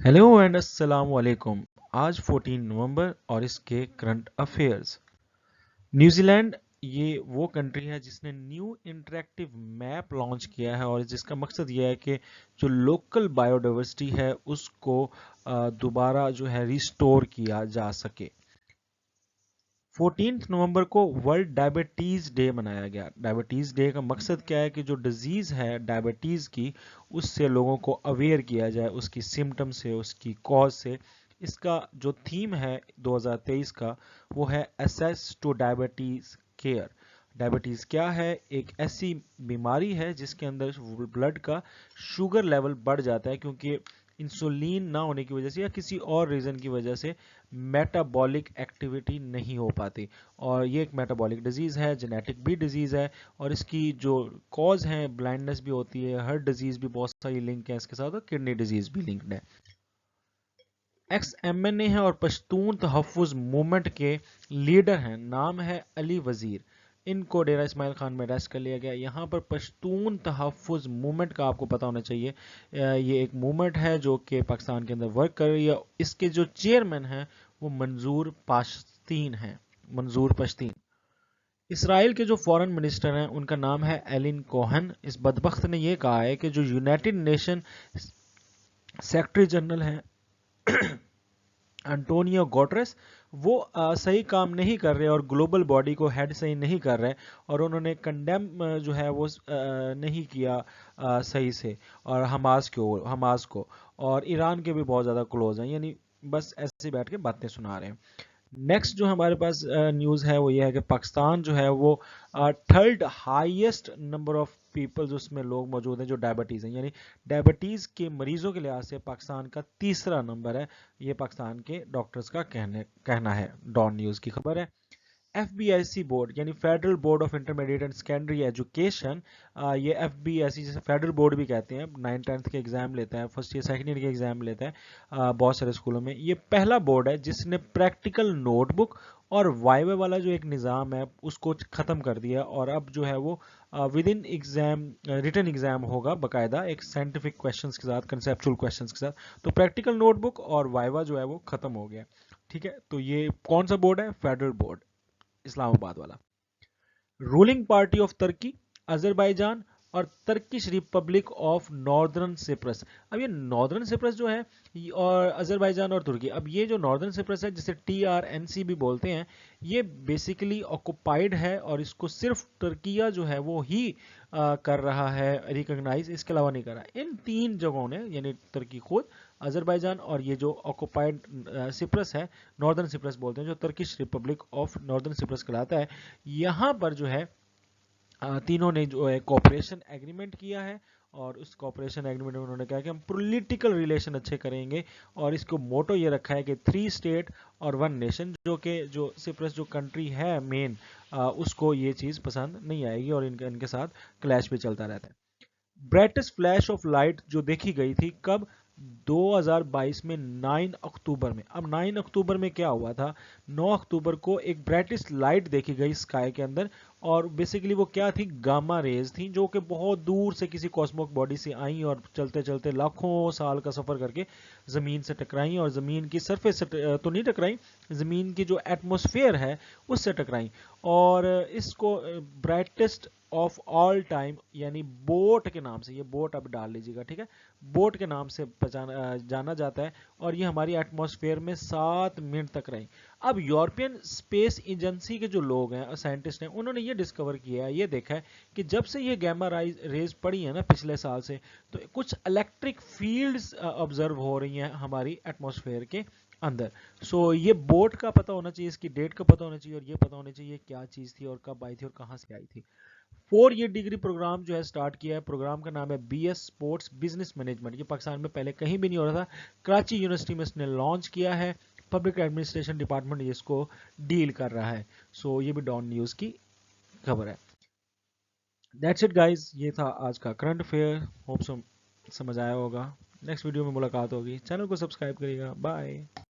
Hello and अस्सलाम वालेकुम। आज 14 नवंबर और इसके करंट अफेयर्स। न्यूजीलैंड ये वो कंट्री है जिसने न्यू इंटरेक्टिव मैप लॉन्च किया है और जिसका मकसद ये है कि जो लोकल बायोडाइवर्सिटी है उसको दोबारा जो है रिस्टोर किया जा सके। 14 नवंबर को वर्ल्ड डायबिटीज डे मनाया गया। डायबिटीज डे का मकसद क्या है कि जो डिजीज है डायबिटीज की उससे लोगों को अवेयर किया जाए, उसकी सिम्टम से, उसकी कॉज से। इसका जो थीम है 2023 का वो है assess two diabetes care. Diabetes क्या है? एक ऐसी बीमारी है जिसके अंदर ब्लड का शुगर लेवल बढ़ जाता है क्योंकि इंसुलिन ना होने की वजह से या किसी और रीजन की वजह से मेटाबॉलिक एक्टिविटी नहीं हो पाती। और ये एक मेटाबॉलिक डिजीज है, जेनेटिक भी डिजीज है और इसकी जो कॉज है ब्लाइंडनेस भी होती है, हार्ट डिजीज भी बहुत सारी लिंक है इसके साथ और किडनी डिजीज भी लिंक्ड है। एक्स एमएनए है और पश्तून तहफ़्फ़ुज़ मूवमेंट के लीडर हैं, नाम है अली वजीर। इनको डेरा इस्माइल खान में अरेस्ट कर लिया गया। यहाँ पर पश्तून तहफ़्फ़ुज़ मूवमेंट का आपको पता होना चाहिए। ये एक मूवमेंट है जो कि पाकिस्तान के अंदर वर्क कर रही है। इसके जो चेयरमैन हैं वो मंजूर पाश्तीन हैं, मंजूर पश्तीन। इसराइल के जो फॉरेन मिनिस्टर हैं उनका नाम है एलिन कोहन। इस बदबख्त ने यह कहा है कि जो यूनाइटेड नेशन सेक्रेटरी जनरल हैं एंटोनियो गोटरेस वो सही काम नहीं कर रहे और ग्लोबल बॉडी को हेड सही नहीं कर रहे और उन्होंने कंडेम जो है वो नहीं किया सही से। और हमास को और ईरान के भी बहुत ज़्यादा क्लोज हैं, यानी बस ऐसे बैठ के बातें सुना रहे हैं। नेक्स्ट जो हमारे पास न्यूज़ है वो ये है कि पाकिस्तान जो है वो third highest number of peoples उसमें लोग मौजूद हैं जो डायबिटीज़ हैं, यानी डायबिटीज़ के मरीजों के लिहाज से पाकिस्तान का तीसरा नंबर है। ये पाकिस्तान के डॉक्टर्स का कहना है। डॉन न्यूज़ की खबर है। एफबीआईसी बोर्ड यानी federal board of intermediate and secondary education, ये एफबीआईसी जिसे फेडरल बोर्ड भी कहते हैं, 9th-10th के एग्जाम लेता है, फर्स्ट ईयर सेकेंड ईयर के एग्जाम लेता है बहुत सारे स्कूलों में। ये पहला बोर्ड है जिसने प्रैक्टिकल नोटबुक और वाइवा वाला जो एक निज़ाम है उसको ख़त्म कर दिया और अब जो है वो within exam written exam होगा बाकायदा एक साइंटिफिक क्वेश्चंस के साथ, कंसेप्चुअल क्वेश्चंस के साथ। तो प्रैक्टिकल नोटबुक और वाइवा जो है वो ख़त्म हो गया। ठीक है, तो ये कौन सा बोर्ड है? फेडरल बोर्ड, इस्लामाबाद वाला। Ruling party of Turkey, Azerbaijan और Turkish Republic of Northern Cyprus. अब ये नॉर्दर्न सिप्रस जो है और अजरबैजान और तुर्की, अब ये जो नॉर्दर्न सिप्रस है जिसे TRNC भी बोलते हैं, ये बेसिकली ऑक्युपाइड है और इसको सिर्फ तुर्किया जो है वो ही कर रहा है रिकॉग्नाइज, इसके अलावा नहीं कर रहा। इन तीन जगहों ने यानी तुर्की खुद, अजरबैजान और ये जो ऑक्युपाइड सिप्रस है, नॉर्दर्न सिप्रस बोलते हैं, जो Turkish Republic of Northern Cyprus कहलाता है, यहाँ पर जो है तीनों ने जो है कोऑपरेशन एग्रीमेंट किया है और उस कोऑपरेशन एग्रीमेंट में उन्होंने कहा कि हम पॉलिटिकल रिलेशन अच्छे करेंगे और इसको मोटो ये रखा है कि 3 स्टेट और 1 नेशन, जो कि जो सिप्रस जो कंट्री है मेन, उसको ये चीज़ पसंद नहीं आएगी और इनके साथ क्लैश भी चलता रहता है। ब्राइटेस्ट फ्लैश ऑफ लाइट जो देखी गई थी कब? 2022 में 9 अक्टूबर में। अब 9 अक्टूबर में क्या हुआ था? 9 अक्टूबर को एक ब्राइटेस्ट लाइट देखी गई स्काई के अंदर और बेसिकली वो क्या थी? गामा रेज थी जो कि बहुत दूर से किसी कॉस्मिक बॉडी से आई और चलते चलते लाखों साल का सफर करके जमीन से टकराई और जमीन की सरफेस से तो नहीं टकराई, जमीन की जो एटमॉस्फेयर है उससे टकराई। और इसको ब्राइटेस्ट ऑफ ऑल टाइम यानी बोट के नाम से, ये बोट अब डाल लीजिएगा, ठीक है, बोट के नाम से जाना जाता है और ये हमारी एटमॉस्फेयर में 7 मिनट तक रही। अब यूरोपियन स्पेस एजेंसी के जो लोग हैं, साइंटिस्ट हैं, उन्होंने ये डिस्कवर किया है, ये देखा है कि जब से ये गैमा रेज पड़ी है ना पिछले साल से, तो कुछ इलेक्ट्रिक फील्ड्स ऑब्जर्व हो रही हैं हमारी एटमॉस्फेयर के अंदर। सो ये बोट का पता होना चाहिए, इसकी डेट का पता होना चाहिए और ये पता होना चाहिए क्या चीज़ थी और कब आई थी और कहाँ से आई थी। 4 ईयर डिग्री प्रोग्राम जो है स्टार्ट किया है। प्रोग्राम का नाम है BS स्पोर्ट्स बिजनेस मैनेजमेंट। ये पाकिस्तान में पहले कहीं भी नहीं हो रहा था, कराची यूनिवर्सिटी में इसने लॉन्च किया है। पब्लिक एडमिनिस्ट्रेशन डिपार्टमेंट इसको डील कर रहा है। सो ये भी डॉन न्यूज़ की खबर है। दैट्स इट गाइज, ये था आज का करंट अफेयर। होप समझ आया होगा। नेक्स्ट वीडियो में मुलाकात होगी। चैनल को सब्सक्राइब करिएगा। बाय।